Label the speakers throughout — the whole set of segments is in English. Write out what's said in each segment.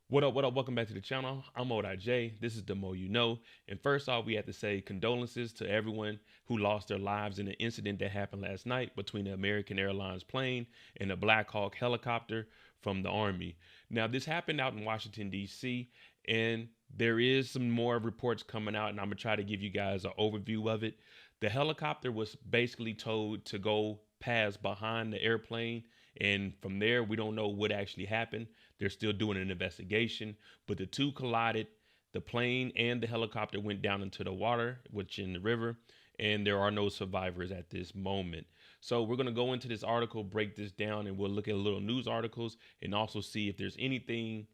Speaker 1: What up, what up? Welcome back to the channel. I'm OJ. This is the Mo You Know. And first off, we have to say condolences to everyone who lost their lives in the incident that happened last night between the American Airlines plane and the Black Hawk helicopter from the Army. Now, this happened out in Washington, D.C., and there is some more reports coming out, and I'm going to try to give you guys an overview of it. The helicopter was basically told to go past behind the airplane, and from there, we don't know what actually happened. They're still doing an investigation, but the two collided. The plane and the helicopter went down into the water, which in the river, and there are no survivors at this moment. So we're going to go into this article, break this down, and we'll look at little news articles and also see if there's anything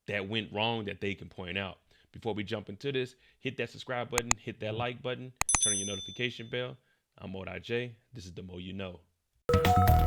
Speaker 1: that went wrong that they can point out. Before we jump into this, hit that subscribe button, hit that like button, turn on your notification bell. I'm OJ. This is the Mo You Know.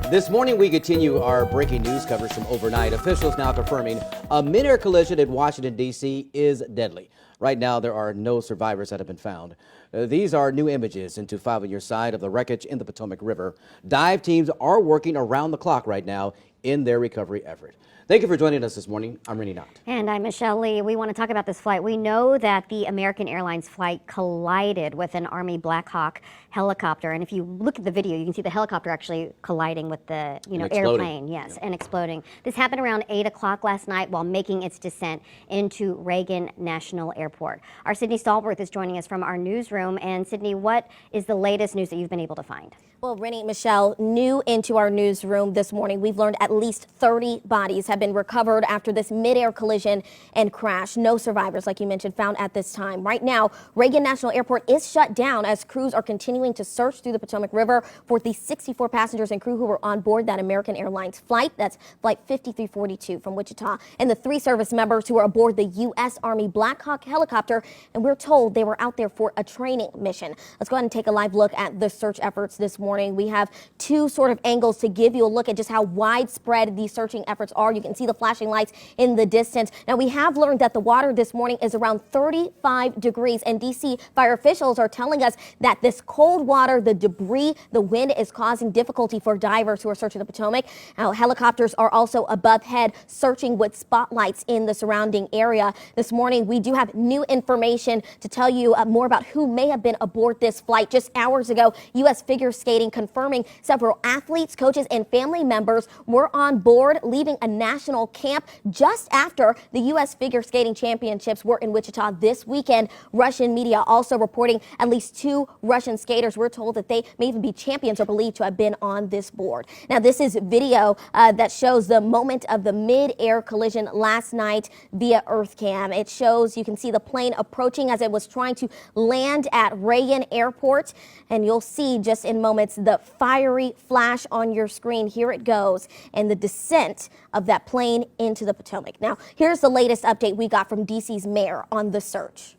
Speaker 2: This morning, we continue our breaking news coverage from overnight. Officials now confirming a mid-air collision in Washington, D.C. is deadly. Right now, there are no survivors that have been found. These are new images into file on your side of the wreckage in the Potomac River. Dive teams are working around the clock right now in their recovery effort. Thank you for joining us this morning. I'm Ronald.
Speaker 3: And I'm Michelle Lee. We want to talk about this flight. We know that the American Airlines flight collided with an Army Black Hawk helicopter. And if you look at the video, you can see the helicopter actually colliding with the airplane. Yes, and exploding. This happened around 8 o'clock last night while making its descent into Reagan National Airport. Our Sydney Stallworth is joining us from our newsroom. And Sydney, what is the latest news that you've been able to find?
Speaker 4: Well, Rennie, Michelle, new into our newsroom this morning, we've learned at least 30 bodies have been recovered after this mid-air collision and crash. No survivors, like you mentioned, found at this time. Right now, Reagan National Airport is shut down as crews are continuing to search through the Potomac River for the 64 passengers and crew who were on board that American Airlines flight. That's flight 5342 from Wichita, and the 3 service members who were aboard the U.S. Army Black Hawk helicopter. And we're told they were out there for a training mission. Let's go ahead and take a live look at the search efforts this morning. We have 2 sort of angles to give you a look at just how widespread these searching efforts are. You can see the flashing lights in the distance. Now, we have learned that the water this morning is around 35 degrees, and D.C. fire officials are telling us that this cold water, the debris, the wind is causing difficulty for divers who are searching the Potomac. Now, helicopters are also above head searching with spotlights in the surrounding area. This morning, we do have new information to tell you more about who may have been aboard this flight. Just hours ago, U.S. figure skating confirming several athletes, coaches, and family members were on board, leaving a national camp just after the U.S. Figure Skating Championships were in Wichita this weekend. Russian media also reporting at least 2 Russian skaters. We're told that they may even be champions or believed to have been on this board. Now, this is video that shows the moment of the mid-air collision last night via EarthCam. It shows, you can see the plane approaching as it was trying to land at Reagan Airport, and you'll see just in moments the fiery flash on your screen. Here it goes, and the descent of that plane into the Potomac. Now, here's the latest update we got from D.C.'s mayor on the search.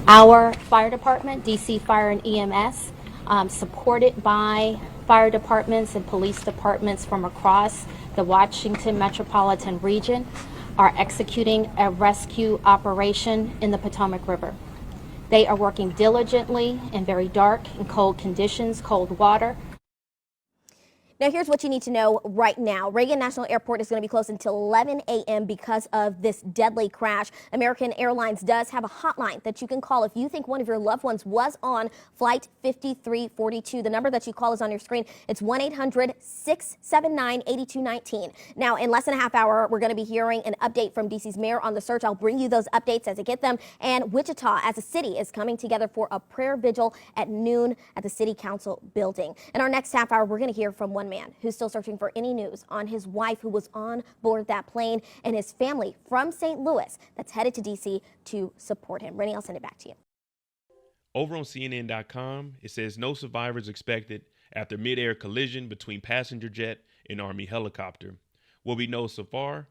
Speaker 5: Our fire department, DC Fire and EMS, supported by fire departments and police departments from across the Washington metropolitan region, are executing a rescue operation in the Potomac River. They are working diligently in very dark and cold conditions, cold water.
Speaker 4: Now, here's what you need to know right now. Reagan National Airport is going to be closed until 11 a.m. because of this deadly crash. American Airlines does have a hotline that you can call if you think one of your loved ones was on flight 5342. The number that you call is on your screen. It's 1-800-679-8219. Now, in less than a half hour, we're going to be hearing an update from D.C.'s mayor on the search. I'll bring you those updates as I get them. And Wichita, as a city, is coming together for a prayer vigil at noon at the City Council building. In our next half hour, we're going to hear from one man who's still searching for any news on his wife who was on board that plane, and his family from St. Louis that's headed to D.C. to support him. Rennie, I'll send it back to you.
Speaker 1: Over on CNN.com, it says no survivors expected after mid-air collision between passenger jet and Army helicopter. What we know so far,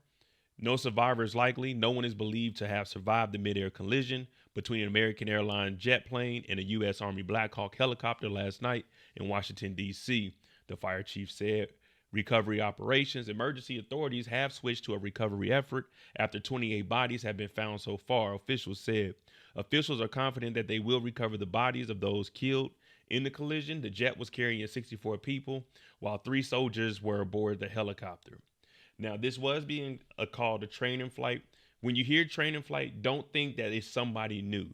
Speaker 1: no survivors likely. No one is believed to have survived the mid-air collision between an American Airlines jet plane and a U.S. Army Black Hawk helicopter last night in Washington, D.C. The fire chief said recovery operations, emergency authorities have switched to a recovery effort after 28 bodies have been found so far, officials said. Officials are confident that they will recover the bodies of those killed in the collision. The jet was carrying 64 people, while 3 soldiers were aboard the helicopter. Now, this was being called a training flight. When you hear training flight, don't think that it's somebody new.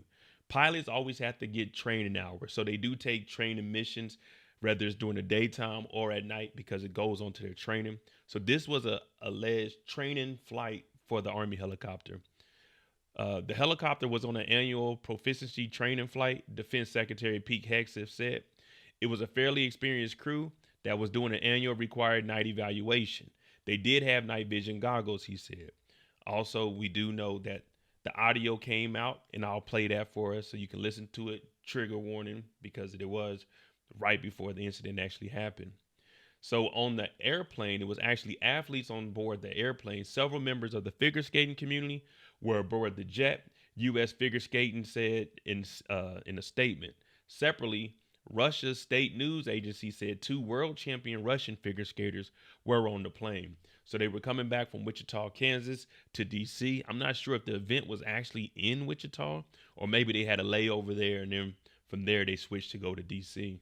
Speaker 1: Pilots always have to get training hours, so they do take training missions, whether it's during the daytime or at night, because it goes on to their training. So this was a alleged training flight for the Army helicopter. The helicopter was on an annual proficiency training flight, Defense Secretary Pete Hegseth said. It was a fairly experienced crew that was doing an annual required night evaluation. They did have night vision goggles, he said. Also, we do know that the audio came out, and I'll play that for us so you can listen to it. Trigger warning, because it was right before the incident actually happened. So on the airplane, it was actually athletes on board the airplane. Several members of the figure skating community were aboard the jet, U.S. Figure Skating said in a statement. Separately, Russia's state news agency said 2 world champion Russian figure skaters were on the plane. So they were coming back from Wichita, Kansas to D.C. I'm not sure if the event was actually in Wichita, or maybe they had a layover there, and then from there they switched to go to D.C.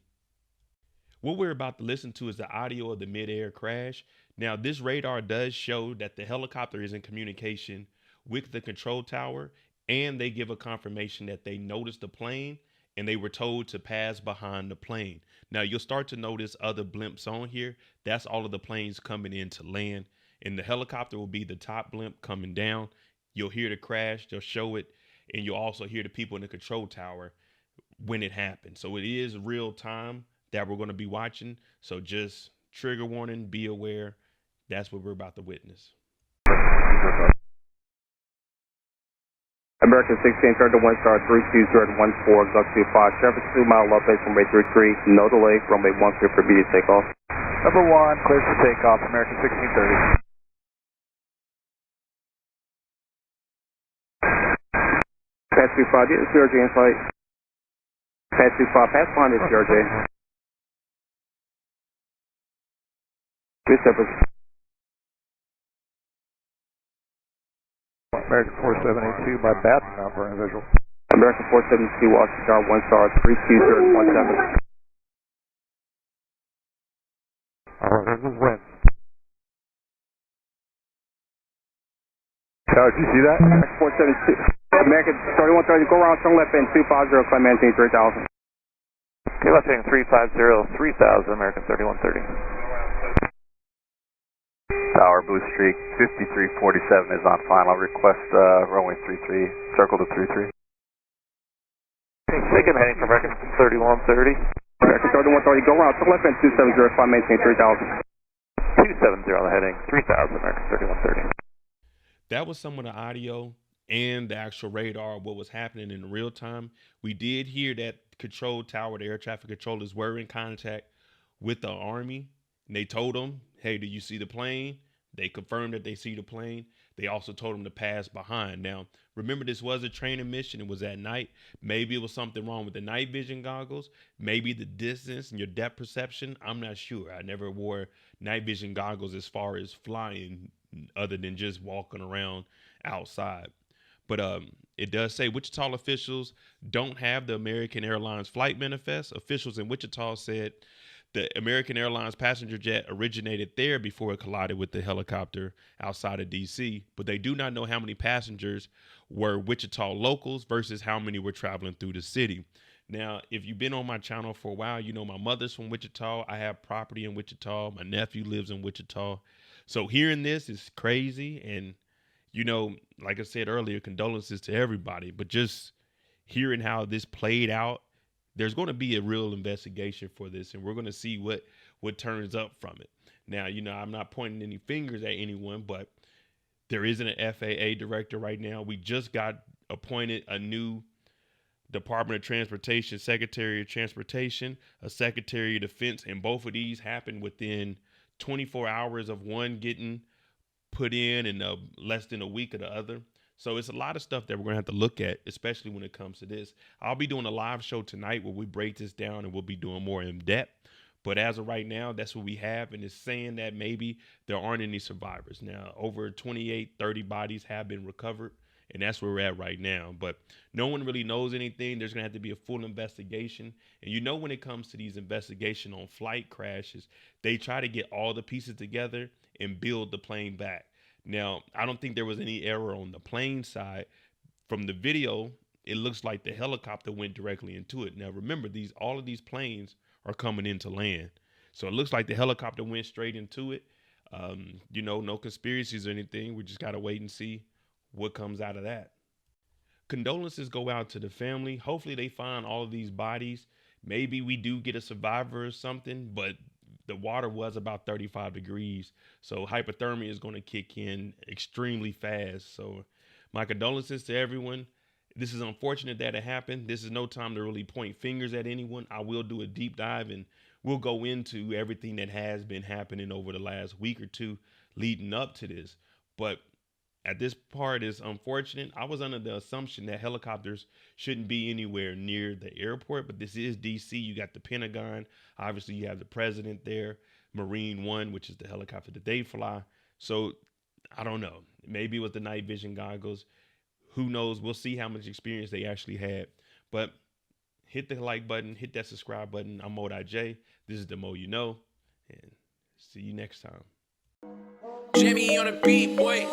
Speaker 1: What we're about to listen to is the audio of the mid-air crash. Now, this radar does show that the helicopter is in communication with the control tower, and they give a confirmation that they noticed the plane and they were told to pass behind the plane. Now, you'll start to notice other blimps on here. That's all of the planes coming in to land, and the helicopter will be the top blimp coming down. You'll hear the crash, they'll show it, and you'll also hear the people in the control tower when it happens. So it is real time that we're going to be watching. So just trigger warning, be aware. That's what we're about to witness.
Speaker 6: American 16, turn to 1 star 32014, Galaxy 5, traffic 2 mile low base, runway 33, no delay, runway 1 clear for immediate takeoff.
Speaker 7: Number 1, clear for takeoff, American 1630.
Speaker 6: Pass 25, get the CRJ in flight. Pass 25, pass behind the CRJ. Good separate.
Speaker 7: American 4782 by Baton number and visual.
Speaker 6: American 472, Washington, 1 star 32017.
Speaker 7: Alright, this is wind. Tower, did you see that?
Speaker 6: American 472. American 3130, go around, turn left in 250, climb maintain 3000.
Speaker 7: Okay, left heading 350, 3000, American 3130. Tower, boost streak 5347 is on final. Request runway 33, circle to 33. Second heading for American 3130.
Speaker 6: American 3130, go around, turn left in 270, climb maintain 3000.
Speaker 7: 270 on the heading, 3000, American 3130.
Speaker 1: That was some of the audio and the actual radar, what was happening in real time. We did hear that control tower, the air traffic controllers were in contact with the Army. And they told them, hey, do you see the plane? They confirmed that they see the plane. They also told them to pass behind. Now, remember, this was a training mission. It was at night. Maybe it was something wrong with the night vision goggles. Maybe the distance and your depth perception. I'm not sure. I never wore night vision goggles as far as flying, other than just walking around outside. But it does say Wichita officials don't have the American Airlines flight manifest. Officials in Wichita said the American Airlines passenger jet originated there before it collided with the helicopter outside of D.C., but they do not know how many passengers were Wichita locals versus how many were traveling through the city. Now, if you've been on my channel for a while, you know my mother's from Wichita. I have property in Wichita. My nephew lives in Wichita. So hearing this is crazy. And, you know, like I said earlier, condolences to everybody. But just hearing how this played out, there's going to be a real investigation for this, and we're going to see what turns up from it. Now, you know, I'm not pointing any fingers at anyone, but there isn't an FAA director right now. We just got appointed a new Department of Transportation, Secretary of Transportation, a Secretary of Defense, and both of these happened within 24 hours of one getting put in and less than a week of the other. So it's a lot of stuff that we're going to have to look at, especially when it comes to this. I'll be doing a live show tonight where we break this down and we'll be doing more in depth. But as of right now, that's what we have. And it's saying that maybe there aren't any survivors. Now, over 28, 30 bodies have been recovered. And that's where we're at right now. But no one really knows anything. There's going to have to be a full investigation. And you know, when it comes to these investigations on flight crashes, they try to get all the pieces together and build the plane back. Now, I don't think there was any error on the plane side. From the video, it looks like the helicopter went directly into it. Now, remember, all of these planes are coming into land. So it looks like the helicopter went straight into it. You know, no conspiracies or anything. We just got to wait and see what comes out of that. Condolences go out to the family. Hopefully they find all of these bodies. Maybe we do get a survivor or something, but the water was about 35 degrees. So hypothermia is going to kick in extremely fast. So my condolences to everyone. This is unfortunate that it happened. This is no time to really point fingers at anyone. I will do a deep dive and we'll go into everything that has been happening over the last week or two leading up to this. But at this part is unfortunate. I was under the assumption that helicopters shouldn't be anywhere near the airport, but this is DC. You got the Pentagon. Obviously, you have the president there, Marine One, which is the helicopter that they fly. So I don't know. Maybe it was the night vision goggles. Who knows? We'll see how much experience they actually had. But hit the like button, hit that subscribe button. I'm Mo.J. This is the Mo You Know, and see you next time.
Speaker 8: Jamie on the beat, boy.